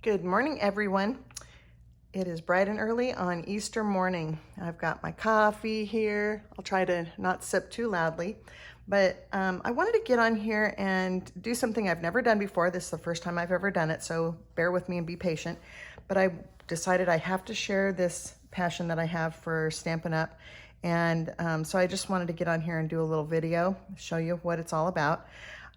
Good morning, everyone. It is bright and early on Easter morning. I've got my coffee here. I'll try to not sip too loudly, but I wanted to get on here and do something I've never done before. This is the first time I've ever done it, so bear with me and be patient. But I decided I have to share this passion that I have for Stampin' Up. And so I just wanted to get on here and do a little video, show you what it's all about.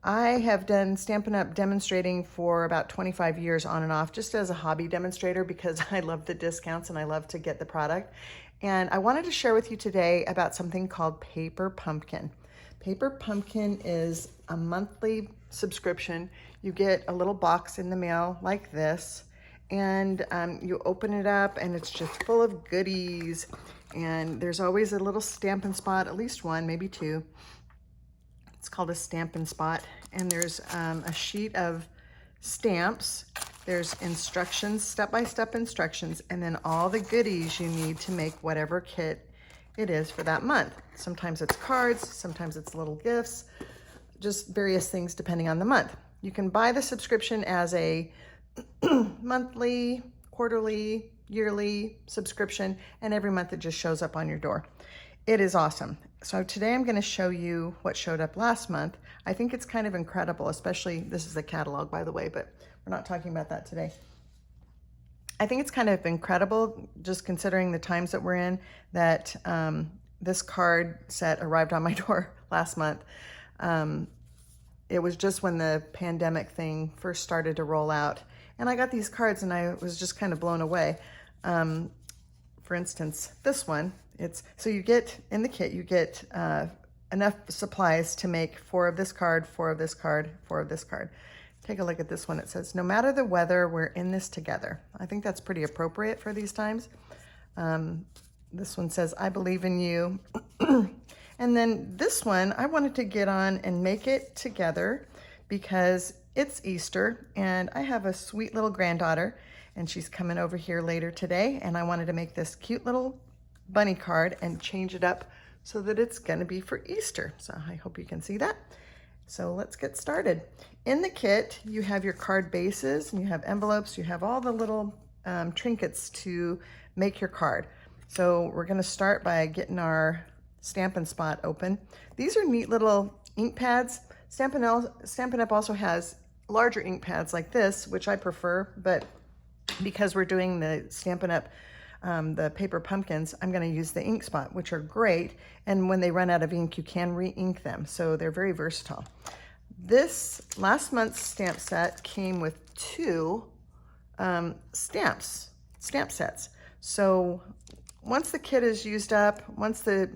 I have done Stampin' Up! Demonstrating for about 25 years on and off, just as a hobby demonstrator because I love the discounts and I love to get the product. And I wanted to share with you today about something called Paper Pumpkin. Paper Pumpkin is a monthly subscription. You get a little box in the mail like this, and you open it up and it's just full of goodies. And there's always a little Stampin' Spot, at least one, maybe two. It's called a Stampin' Spot, and there's a sheet of stamps. There's instructions, step-by-step instructions, and then all the goodies you need to make whatever kit it is for that month. Sometimes it's cards, sometimes it's little gifts, just various things depending on the month. You can buy the subscription as a monthly, quarterly, yearly subscription, and every month it just shows up on your door. It is awesome. So today I'm going to show you what showed up last month. I think it's kind of incredible, especially, this is a catalog by the way, but we're not talking about that today. I think it's kind of incredible, just considering the times that we're in, that this card set arrived on my door last month. It was just when the pandemic thing first started to roll out, and I got these cards and I was just kind of blown away. For instance, this one, so you get, in the kit, you get enough supplies to make 4 of this card, 4 of this card, 4 of this card. Take a look at this one. It says, no matter the weather, we're in this together. I think that's pretty appropriate for these times. This one says, I believe in you. And then this one, I wanted to get on and make it together because it's Easter and I have a sweet little granddaughter and she's coming over here later today, and I wanted to make this cute little bunny card and change it up so that it's going to be for Easter. So I hope you can see that. So let's get started. In the kit, you have your card bases and you have envelopes. You have all the little trinkets to make your card. So we're going to start by getting our Stampin' Spot open. These are neat little ink pads. Stampin' Up! Also has larger ink pads like this, which I prefer, but because we're doing the Stampin' Up! The paper pumpkins, I'm going to use the ink spot, which are great. And when they run out of ink, you can re-ink them. So they're very versatile. This last month's stamp set came with 2 stamp sets. So once the kit is used up, once the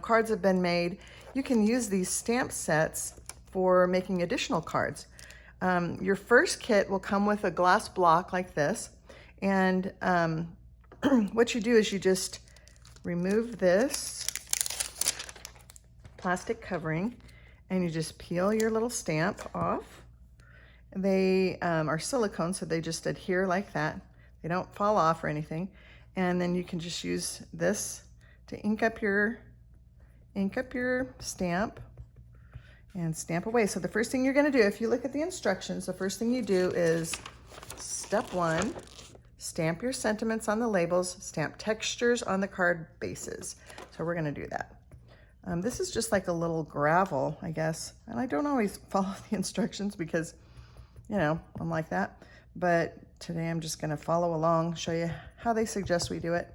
cards have been made, you can use these stamp sets for making additional cards. Your first kit will come with a glass block like this, and what you do is you just remove this plastic covering and you just peel your little stamp off. They are silicone, so they just adhere like that. They don't fall off or anything. And then you can just use this to ink up your stamp and stamp away. So the first thing you're going to do, if you look at the instructions, the first thing you do is step 1. Stamp your sentiments on the labels, stamp textures on the card bases. So we're going to do that. This is just like a little gravel, I guess. And I don't always follow the instructions because, I'm like that. But today I'm just going to follow along, show you how they suggest we do it,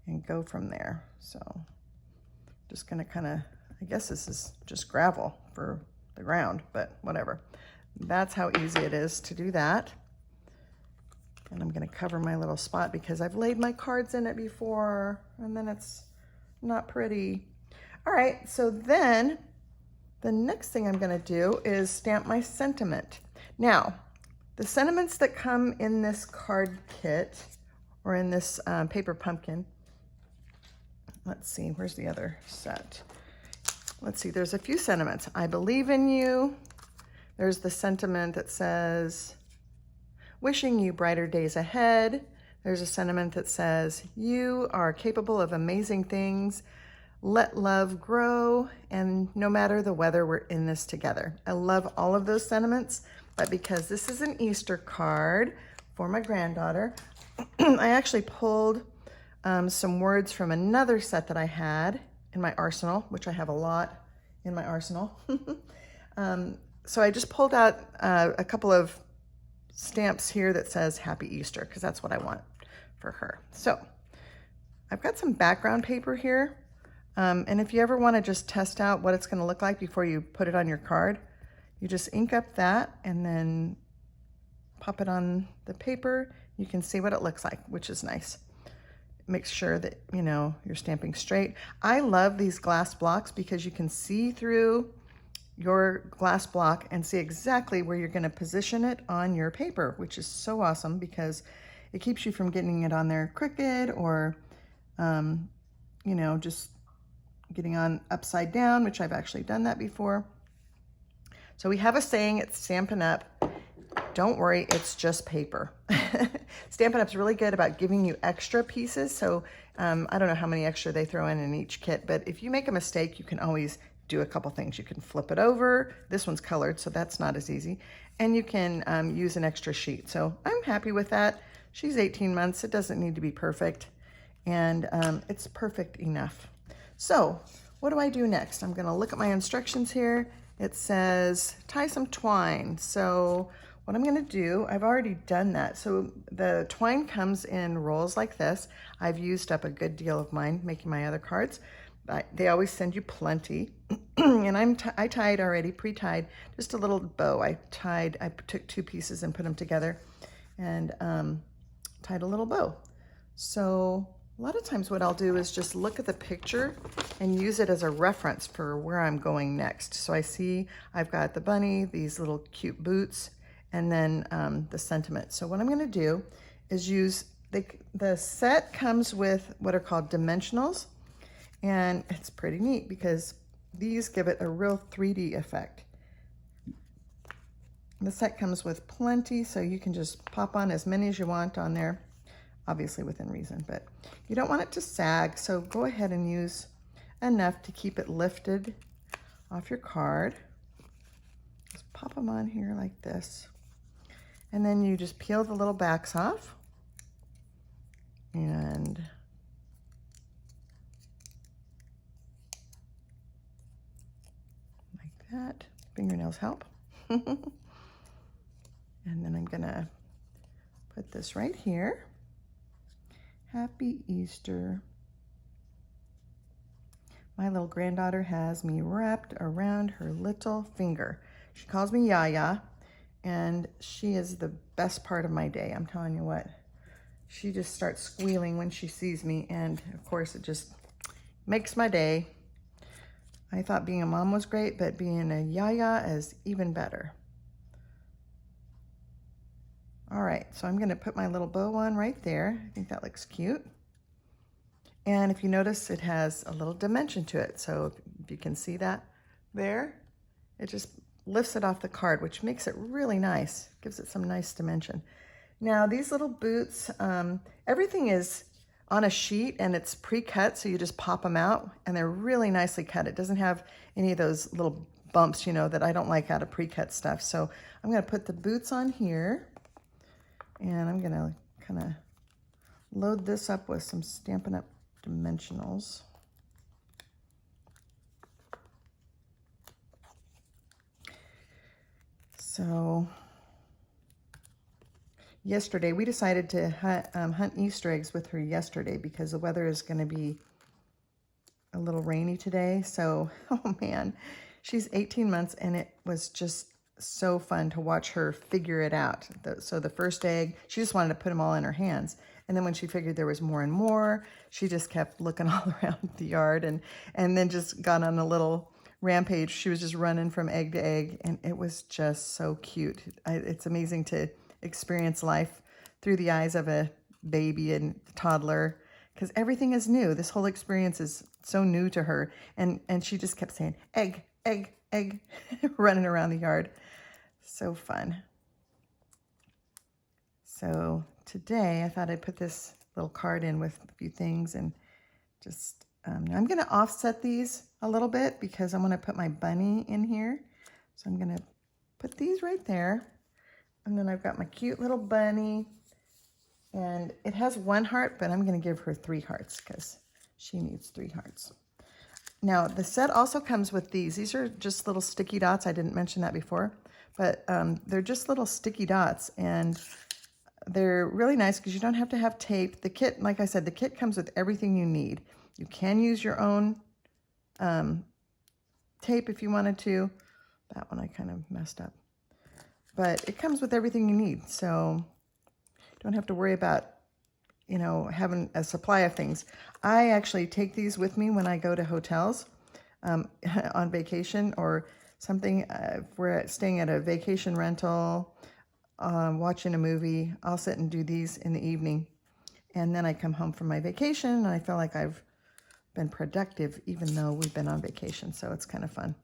and go from there. So just going to kind of, I guess this is just gravel for the ground, but whatever. That's how easy it is to do that. And I'm going to cover my little spot because I've laid my cards in it before, and then it's not pretty. All right, so then the next thing I'm going to do is stamp my sentiment. Now, the sentiments that come in this card kit, or in this paper pumpkin, let's see, where's the other set? Let's see, there's a few sentiments. I believe in you. There's the sentiment that says, wishing you brighter days ahead. There's a sentiment that says, you are capable of amazing things. Let love grow. And no matter the weather, we're in this together. I love all of those sentiments, but because this is an Easter card for my granddaughter. I actually pulled some words from another set that I had in my arsenal, which I have a lot in my arsenal. So I just pulled out a couple of stamps here that says Happy Easter, because that's what I want for her. So I've got some background paper here. And if you ever want to just test out what it's going to look like before you put it on your card, you just ink up that and then pop it on the paper. You can see what it looks like, which is nice. Make sure that, you know, you're stamping straight. I love these glass blocks because you can see through your glass block and see exactly where you're going to position it on your paper, which is so awesome because it keeps you from getting it on there crooked or, you know, just getting on upside down, which I've actually done that before. So we have a saying at Stampin' Up, don't worry, it's just paper. Stampin' Up's really good about giving you extra pieces. So I don't know how many extra they throw in each kit, but if you make a mistake, you can always do a couple things. You can flip it over. This one's colored, so that's not as easy. And you can use an extra sheet. So I'm happy with that. She's 18 months. It doesn't need to be perfect. And it's perfect enough. So what do I do next? I'm going to look at my instructions here. It says tie some twine. So what I'm going to do, I've already done that. So the twine comes in rolls like this. I've used up a good deal of mine making my other cards. They always send you plenty. And I tied already, pre-tied, just a little bow. I took two pieces and put them together and tied a little bow. So a lot of times what I'll do is just look at the picture and use it as a reference for where I'm going next. So I see I've got the bunny, these little cute boots, and then the sentiment. So what I'm going to do is use, the set comes with what are called dimensionals, and it's pretty neat because these give it a real 3D effect. The set comes with plenty, so you can just pop on as many as you want on there, obviously within reason, but you don't want it to sag, so go ahead and use enough to keep it lifted off your card. Just pop them on here like this. And then you just peel the little backs off. And like that. Fingernails help. And then I'm gonna put this right here. Happy Easter. My little granddaughter has me wrapped around her little finger. She calls me Yaya. And she is the best part of my day. I'm telling you what, she just starts squealing when she sees me. And of course it just makes my day. I thought being a mom was great, but being a Yaya is even better. All right, so I'm gonna put my little bow on right there. I think that looks cute. And if you notice, it has a little dimension to it. So if you can see that there, it just lifts it off the card, which makes it really nice, gives it some nice dimension. Now these little boots, everything is on a sheet and it's pre-cut, so you just pop them out and they're really nicely cut. It doesn't have any of those little bumps, you know, that I don't like out of pre-cut stuff. So I'm gonna put the boots on here and I'm gonna kind of load this up with some Stampin' Up dimensionals. So yesterday we decided to hunt Easter eggs with her yesterday because the weather is going to be a little rainy today. So, oh man, she's 18 months and it was just so fun to watch her figure it out. So the first egg, she just wanted to put them all in her hands. And then when she figured there was more and more, she just kept looking all around the yard and then just got on a little rampage. She was just running from egg to egg, and it was just so cute. It's amazing to experience life through the eyes of a baby and toddler because everything is new. This whole experience is so new to her, and she just kept saying egg, egg, egg, running around the yard. So fun. So today I thought I'd put this little card in with a few things and just I'm going to offset these a little bit because I want to put my bunny in here. So I'm going to put these right there. And then I've got my cute little bunny. And it has 1 heart, but I'm going to give her 3 hearts because she needs 3 hearts. Now, the set also comes with these. These are just little sticky dots. I didn't mention that before, but they're just little sticky dots, and they're really nice because you don't have to have tape. The kit, like I said, the kit comes with everything you need. You can use your own tape if you wanted to. That one I kind of messed up. But it comes with everything you need, so don't have to worry about, you know, having a supply of things. I actually take these with me when I go to hotels on vacation or something. If we're staying at a vacation rental, watching a movie, I'll sit and do these in the evening. And then I come home from my vacation and I feel like I've been productive even though we've been on vacation. So it's kind of fun.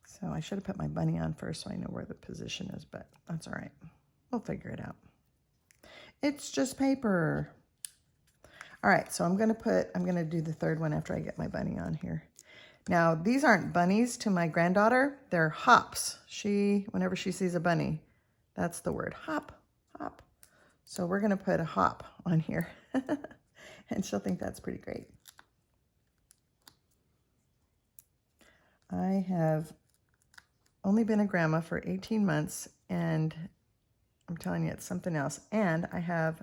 So I should have put my bunny on first so I know where the position is, but that's all right. We'll figure it out. It's just paper. All right, so I'm gonna do the 3rd one after I get my bunny on here. Now, these aren't bunnies to my granddaughter, they're hops. Whenever she sees a bunny, that's the word, hop, hop. So we're gonna put a hop on here and she'll think that's pretty great. I have only been a grandma for 18 months, and I'm telling you, it's something else. And I have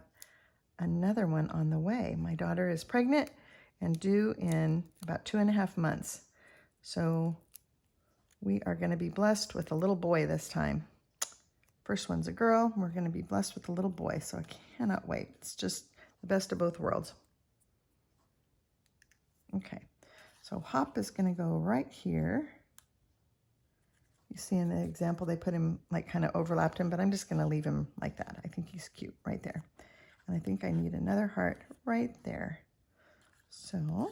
another one on the way. My daughter is pregnant and due in about 2.5 months. So we are going to be blessed with a little boy this time. First one's a girl. We're going to be blessed with a little boy. So I cannot wait. It's just the best of both worlds. Okay. So Hop is going to go right here. You see in the example, they put him, like kind of overlapped him, but I'm just going to leave him like that. I think he's cute right there. And I think I need another heart right there. So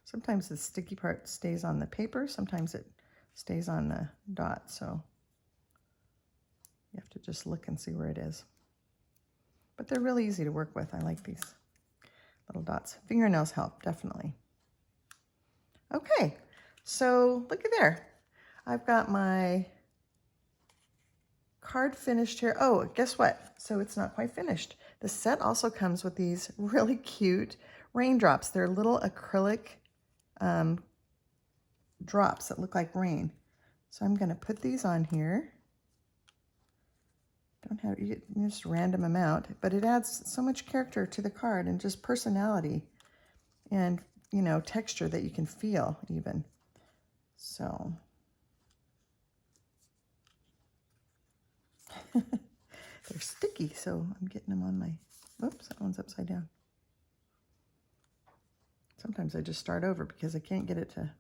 sometimes the sticky part stays on the paper. Sometimes it stays on the dot. So you have to just look and see where it is. But they're really easy to work with. I like these little dots. Fingernails help, definitely. Okay, so look at there. I've got my card finished here. Oh, guess what? So it's not quite finished. The set also comes with these really cute raindrops. They're little acrylic drops that look like rain. So I'm going to put these on here. Don't have you just random amount, but it adds so much character to the card and just personality and, you know, texture that you can feel even. So they're sticky, so I'm getting them on my, oops, that one's upside down. Sometimes I just start over because I can't get it to.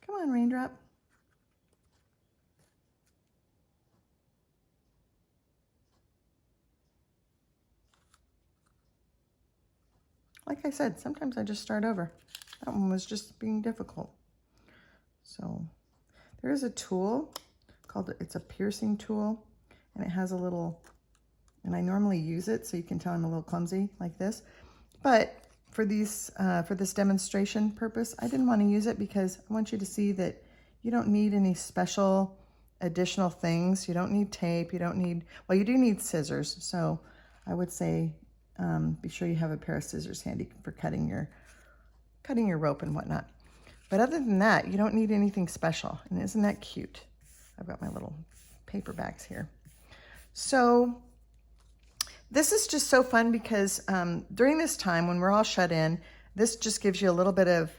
Come on, raindrop. Like I said, sometimes I just start over. That one was just being difficult. So there is a tool called, it's a piercing tool, and it has a little, and I normally use it so you can tell I'm a little clumsy like this. But for these, for this demonstration purpose, I didn't want to use it because I want you to see that you don't need any special additional things. You don't need tape. You don't need, well, you do need scissors. So I would say be sure you have a pair of scissors handy for cutting your rope and whatnot. But other than that, you don't need anything special. And isn't that cute? I've got my little paper bags here. So this is just so fun because during this time when we're all shut in, this just gives you a little bit of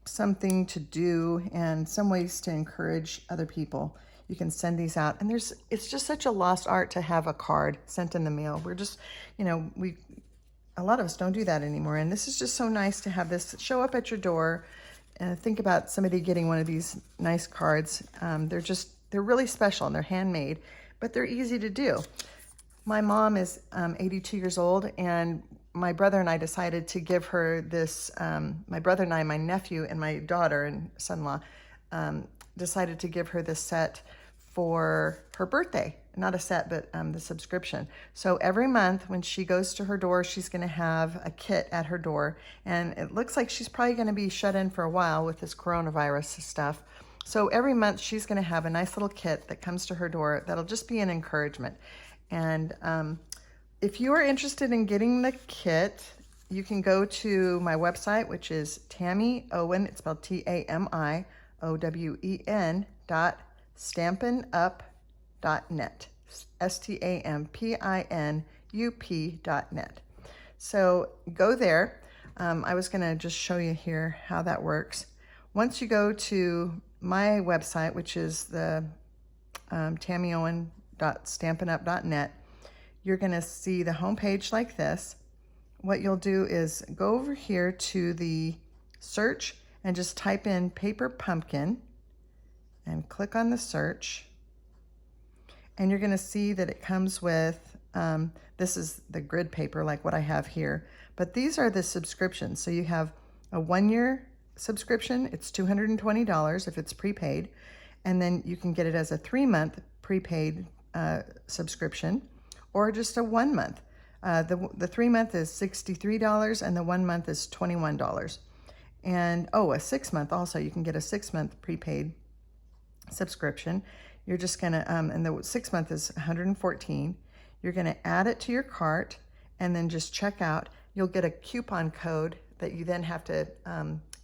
something to do and some ways to encourage other people. You can send these out, and it's just such a lost art to have a card sent in the mail. We're just, you know, a lot of us don't do that anymore, and this is just so nice to have this show up at your door. And think about somebody getting one of these nice cards. They're really special, and they're handmade, but they're easy to do. My mom is 82 years old, and my brother and I decided to give her this, my brother and I, my nephew and my daughter and son-in-law, decided to give her this set for her birthday. Not a set, but the subscription. So every month when she goes to her door, she's going to have a kit at her door. And it looks like she's probably going to be shut in for a while with this coronavirus stuff. So every month she's going to have a nice little kit that comes to her door that'll just be an encouragement. And if you are interested in getting the kit, you can go to my website, which is Tammy Owen, it's spelled TAMIOWEN .stampinup.net, STAMPINUP.net. So go there. I was going to just show you here how that works. Once you go to my website, which is the tammyowen.stampinup.net, you're going to see the homepage like this. What you'll do is go over here to the search and just type in paper pumpkin and click on the search. And you're going to see that it comes with, this is the grid paper like what I have here, but these are the subscriptions. So you have a 1-year subscription, it's $220 if it's prepaid, and then you can get it as a 3-month prepaid subscription, or just a 1 month. The 3-month is $63 and the 1 month is $21. And a 6-month also, you can get a 6-month prepaid subscription. You're just gonna, and the 6-month is $114. You're gonna add it to your cart and then just check out. You'll get a coupon code that you then have to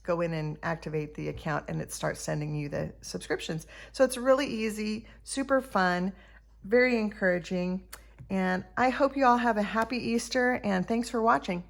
go in and activate the account, and it starts sending you the subscriptions. So it's really easy, super fun, very encouraging. And I hope you all have a happy Easter, and thanks for watching.